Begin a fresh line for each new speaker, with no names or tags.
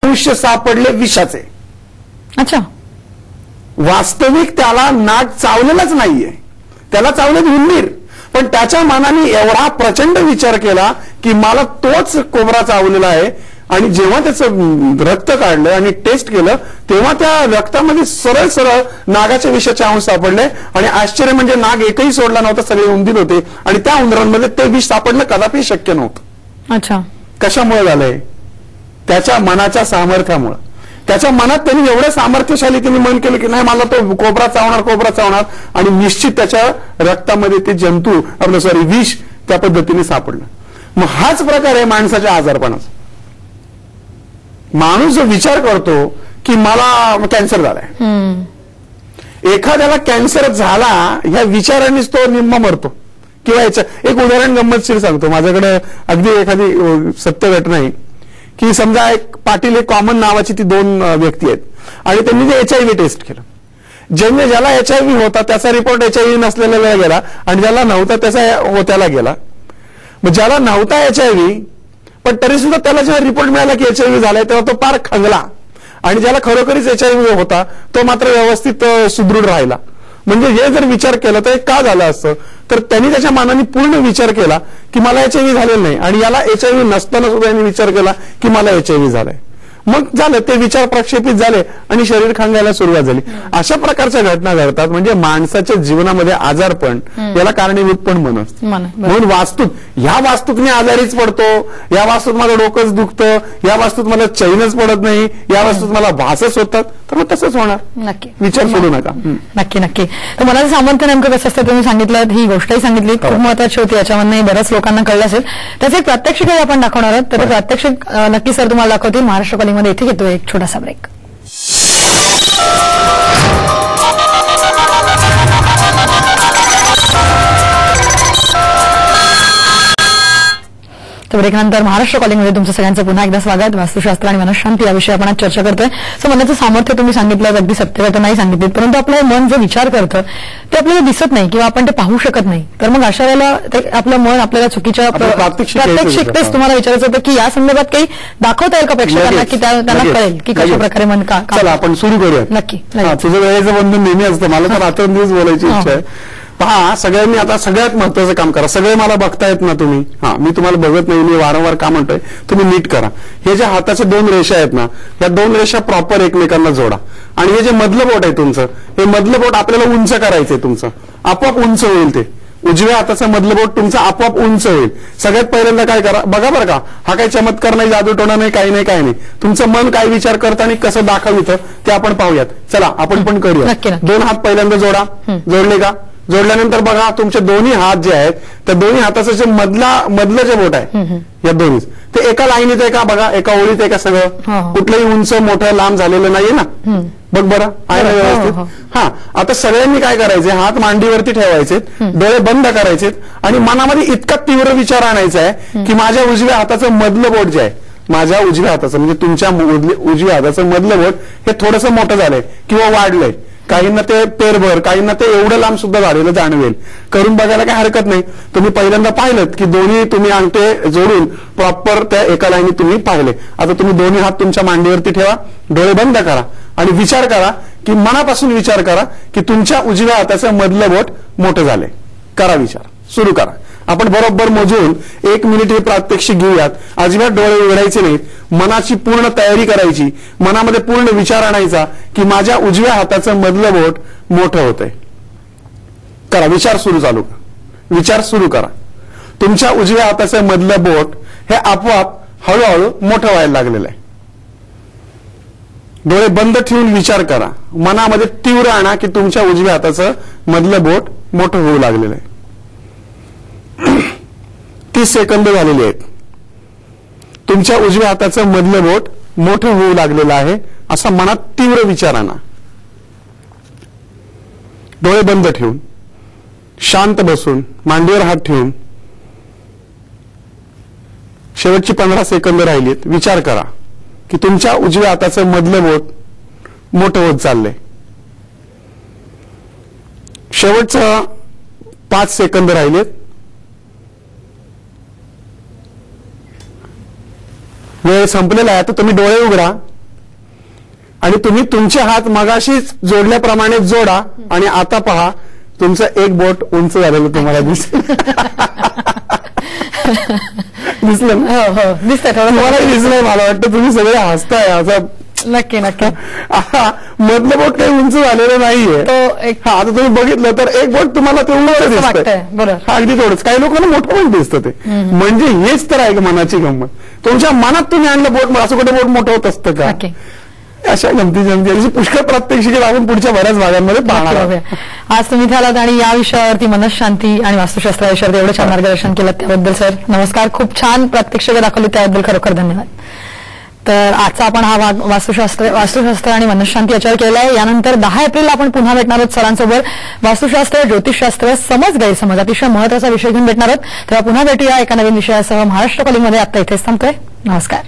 अंश सापडले विषाचे.
अच्छा.
वास्तविक त्याला नाग चावलेलाच नाहीये, त्याला चावलेत उंदीर, पण त्याच्या मनाने एवढा प्रचंड विचार केला की मला तोच कोबरा चावलेला आहे. आणि जेव्हा त्याचं रक्त काढलं आणि टेस्ट केलं तेव्हा त्या रक्तामध्ये सरळ सरळ नागाच्या विषाचे अंश सापडले. आणि आश्चर्य म्हणजे नाग एकही सोडला नव्हता, सगळे उंदीर होते आणि त्या उंदरांमध्ये ते विष सापडणं कदापि शक्य नव्हतं.
अच्छा.
कशामुळे झालंय? त्याच्या मनाच्या सामर्थ्यामुळे. त्याच्या मनात त्यांनी एवढं सामर्थ्यशाली त्यांनी मन केलं की नाही मला तो कोबरा चावणार आणि निश्चित त्याच्या रक्तामध्ये ते जंतू आपलं विष त्या पद्धतीने सापडलं. मग हाच प्रकार आहे माणसाच्या आजारपणाचा. माणूस जो विचार करतो की मला कॅन्सर झालाय, एखाद्याला कॅन्सर झाला ह्या विचारानेच तो निम्मा मरतो. किंवा याचं एक उदाहरण गंमतशीर सांगतो. माझ्याकडे अगदी एखादी सत्य घटना आहे की समजा एक पाटील एक कॉमन नावाची ती दोन व्यक्ती आहेत आणि त्यांनी ते HIV टेस्ट केलं. ज्याला HIV होता त्याचा रिपोर्ट HIV नसलेला गेला आणि ज्याला नव्हता त्याचा होत्याला गेला. मग ज्याला नव्हता HIV पण तरी सुद्धा त्याला जेव्हा रिपोर्ट मिळाला की HIV झालाय तेव्हा तो पार खंगला. आणि ज्याला खरोखरीच HIV होता तो मात्र व्यवस्थित सुदृढ राहिला. म्हणजे हे जर विचार केला तर का झालं असतं? तर त्यांनी त्याच्या मनाने पूर्ण विचार केला की मला HIV झालेलं नाही आणि याला HIV नसताना सुद्धा यांनी विचार केला की मला HIV झालाय. मग झालं ते विचार प्रक्षेपित झाले आणि शरीर खांगायला सुरुवात झाली. अशा प्रकारच्या घटना घडतात. म्हणजे माणसाच्या जीवनामध्ये आजारपण याला कारणीभूत पण मन असतं. म्हणून वास्तूत ह्या वास्तूतने आजारीच पडतो, या वास्तूत माझं डोकंच दुखतं, या वास्तूत मला चैनच पडत नाही, या वास्तूत मला भासच होतात, तर मग तसंच होणार.
नक्की
विचार सोडू नका.
नक्की नक्की. तर मनाचं सामर्थ्य नेमकं कसं असतं तुम्ही सांगितलं, ही गोष्टही सांगितली, खूप महत्वाची होती. याच्यामधनं बऱ्याच लोकांना कळलं असेल. त्याचं एक प्रात्यक्षिक आपण दाखवणार आहोत. तर प्रात्यक्षिक नक्की सर तुम्हाला दाखवतील महाराष्ट्र कॉलिंग मध्ये. इथे घेतो एक छोटासा ब्रेक. तर ब्रेकनंतर महाराष्ट्र कॉलिंगमध्ये तुमचं सगळ्यांचं पुन्हा एकदा स्वागत. वास्तुशास्त्र आणि मनशांती या विषयी आपण आज चर्चा करतोय. सो मनाचं सामर्थ्य तुम्ही सांगितलं, अगदी सत्यता नाही सांगितली, परंतु आपलं मन जे विचार करतं ते आपल्याला दिसत नाही किंवा आपण ते पाहू शकत नाही. तर मग अशा वेळेला आपलं मन आपल्याला चुकीच्या प्रात्यक्षिकतेच तुम्हाला विचारायचं होतं की या संदर्भात काही दाखवता येईल का प्रेक्षकांना की त्यांना कळेल की कशा प्रकारे मन का.
चला आपण सुरू करूया.
नक्की.
तुझं वेळेचं बंधन नेहमी असतं. मला तर रात्रंदिवस बोलायची इच्छा आहे. पहा, सगळ्यांनी आता सगळ्यात महत्वाचं काम करा. सगळे मला बघतायत ना तुम्ही, मी तुम्हाला बघत नाही, मी वारंवार का म्हणतोय, तुम्ही नीट करा. हे जे हाताच्या दोन रेषा आहेत ना, या दोन रेषा प्रॉपर एकमेकांना जोडा. आणि हे जे मधलं बोट आहे तुमचं, हे मधलं बोट आपल्याला उंच करायचंय. तुमचं आपोआप उंच होईल. ते उजव्या हाताचं मधलं बोट तुमचं आपोआप उंच होईल. सगळ्यात पहिल्यांदा काय करा बघा बरं का, हा काही चमत्कार नाही, जादूटोणा नाही, काही नाही. तुमचं मन काय विचार करतं आणि कसं दाखवितं ते आपण पाहूयात. चला आपण पण करूया. दोन हात पहिल्यांदा जोडा. जोडले का? जोडल्यानंतर बघा तुमचे दोन्ही हात जे आहेत त्या दोन्ही हाताचं जे मधलं जे बोट आहे या दोन्ही ते एका लाईनीत आहे का? बघा एका ओळीत आहे का? सगळं कुठलंही उंच मोठं लांब झालेलं नाहीये ना? बघ बरं आहे ना व्यवस्थित? आता सगळ्यांनी काय करायचे, हात मांडीवरती ठेवायचे, डोळे बंद करायचे आणि मनामध्ये इतका तीव्र विचार आणायचा आहे की माझ्या उजव्या हाताचं मधलं बोट जे आहे, माझ्या उजव्या हाताचं म्हणजे तुमच्या उजव्या हाताचं मधलं बोट हे थोडंसं मोठं झालंय किंवा वाढलंय. काहींना ते पेरभर, काहींना ते एवढं लांब सुद्धा झालेलं जाणवेल. करून बघायला काही हरकत नाही. तुम्ही पहिल्यांदा पाहिलं की दोन्ही तुम्ही अंगठे जोडून प्रॉपर त्या एका लाईनीत तुम्ही पाहिले. आता तुम्ही दोन्ही हात तुमच्या मांडीवरती ठेवा, डोळे बंद करा आणि विचार करा की मनापासून विचार करा की तुमच्या उजव्या हाताचं मधलं बोट मोठं झालंय. करा विचार, सुरू करा. आपण बरोबर मोजून 1 मिनिट हे प्रात्यक्षिक घेऊयात. अजिबात डोळे उघडायचे नाहीत. मनाची पूर्ण तयारी करायची. मनामध्ये पूर्ण विचार आणायचा की माझ्या उजव्या हाताचं मधलं बोट मोठं होतंय. करा विचार सुरू, चालू विचार सुरू करा. तुमच्या उजव्या हाताचं मधलं बोट हे आपोआप हळूहळू मोठं व्हायला लागलेलं आहे. डोळे बंद ठेवून विचार करा. मनामध्ये तीव्र आणा की तुमच्या उजव्या हाताचं मधलं बोट मोठं होऊ लागलेलं आहे. 30 सेकंद झालेले आहेत. तुमच्या उजव्या हाताचं मधलं बोट मोठं होऊ लागलेलं आहे असा मनात तीव्र विचार आणा. डोळे बंद ठेवून, शांत बसून, मांडीवर हात ठेवून शेवटची 15 सेकंद राहिलीत. विचार करा की तुमच्या उजव्या हाताचं मधलं बोट मोठं होत चाललंय. शेवटचं 5 सेकंद राहिलेत. वेळ संपलेला आहे. तर तुम्ही डोळे उघडा आणि तुम्ही तुमचे हात मगाशीच जोडल्याप्रमाणे जोडा आणि आता पहा तुमचं एक बोट उंच झालेलं तुम्हाला दिसेल. दिसलं ना?
हो हो दिसतंय
तुम्हाला दिसलंय. मला वाटतं तुम्ही सगळे हसताय असं.
नक्की नक्की.
मधलं बोट काही उंच झालेलं नाहीये.
तो एक
आता तुम्ही बघितलं तर एक बोट तुम्हाला तेवढं दिसतंय.
वाटतंय बरोबर.
हा अगदी थोडंच. काही लोकांना मोठं पण दिसतं ते. म्हणजे हेच तर आहे का मनाची गंमत. तुमच्या मनात तुम्ही आणलं बोट, असं कुठे बोट मोठं होत असतं का?
नक्की.
अशा गमती पुष्कळ प्रात्यक्षिके आपण पुढच्या बऱ्याच भागांमध्ये पाहणार आहोत.
आज तुम्ही झालात आणि या विषयावरती मनशांती आणि वास्तुशास्त्रा विषयावरती एवढं छान मार्गदर्शन केलं त्याबद्दल सर नमस्कार. खूप छान प्रात्यक्षिके दाखवली त्याबद्दल खरोखर धन्यवाद. तर आजचा आपण हा भाग वास्तुशास्त्र आणि मनशांती याच्यावर केला आहे. यानंतर 10 एप्रिलला आपण पुन्हा भेटणार आहोत सरांसोबत. वास्तुशास्त्र, ज्योतिषशास्त्र, समज गैरसमज अतिशय महत्वाचा विषय घेऊन भेटणार आहोत. तेव्हा पुन्हा भेटूया एका नवीन विषयासह. महाराष्ट्र कॉलिंगमध्ये आता इथेच थांबतोय. नमस्कार.